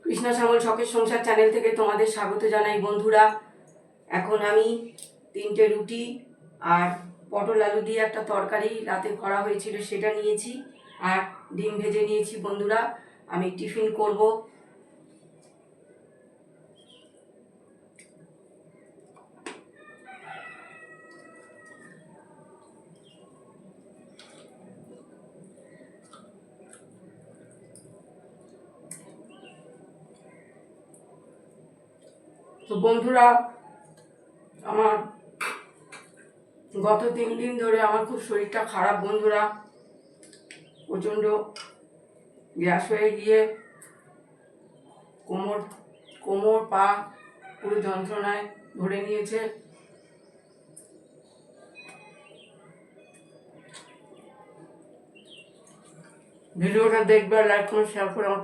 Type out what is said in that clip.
কৃষ্ণা শ্যামল শখের সংসার চ্যানেল থেকে তোমাদের স্বাগত জানাই বন্ধুরা। এখন আমি 3টে রুটি আর পটল আলু দিয়ে একটা তরকারি রাতে করা হয়েছিল সেটা নিয়েছি, আর ডিম ভেজে নিয়েছি বন্ধুরা। আমি টিফিন করব। তো বন্ধুরা, আমার গত 3 দিন ধরে আমার খুব শরীরটা খারাপ বন্ধুরা। প্রচণ্ড গ্যাস হয়ে গিয়ে কোমর পা পুরো যন্ত্রণায় ধরে নিয়েছে। ভিডিওটা দেখবে, লাইক করে শেয়ার করে আমার